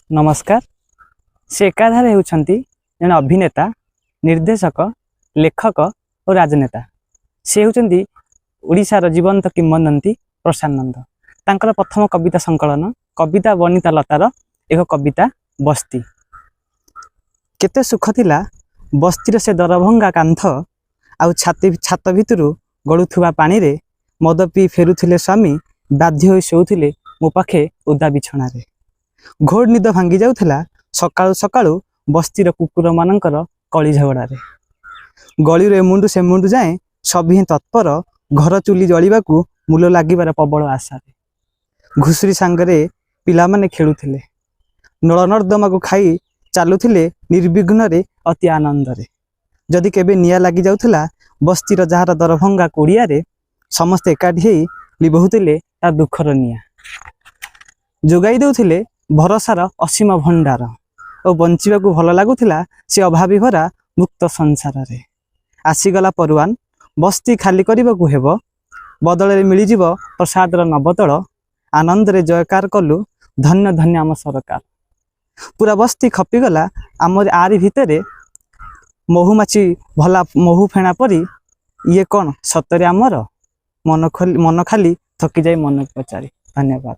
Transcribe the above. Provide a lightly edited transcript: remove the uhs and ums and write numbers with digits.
नमस्कार। से एकाधारे होउछंती जन अभिनेता, निर्देशक, लेखक और राजनेता। से होउछंती ओडिशार जीवंत किंवदंती प्रसानंद। तांकर प्रथम कविता संकलन कविता बनिता लतार एक कविता बस्ती। केते सुख थिला बस्तीर से दरभंगा कांथ आउ छात भितरु गड़ुथुवा पानी रे मद पी फेरुथिले स्वामी बाध्य होई शोउथिले मो पाखे उदा बिछणा रे। घोर निद भांगी जाउथिला सकाळु सकाळु बस्तीर कुकुर मानकर कଳି झगड़ा रे। गली रे मुंडु से मुंडु जाए सभी तत्पर घर चुली जलिबाकू मूल लागिबार प्रबल आशा रे। घुसुरी सांगरे पिला माने खेलुथिले, नळ नर्दमा को खाई चालुथिले निर्विघ्न रे अति आनंद रे। जदि केबे निया लागी जाउथिला बस्तीर जहार दरभंगा कोड़िया रे समस्त एकाठी हेई लिबहुथिले ता दुखर निया। जोगाई देउथिले भरोसार असीम भंडार और बंचिबा को भल लागुथिला से अभावी भरा मुक्त संसार रे। आसीगला परवान बस्ती खाली करबाकू हेबो, बदल मिल जिवो प्रसादर नबतल। आनंद रे जयकार कलु धन्य धन्य आम सरकार। पूरा बस्ती खपिगला आम आरी भितरे महुमाछी भला महु फेणा परी। ये कौन सतरे आमर मन खाली थकी जाए मन पचारि। धन्यवाद।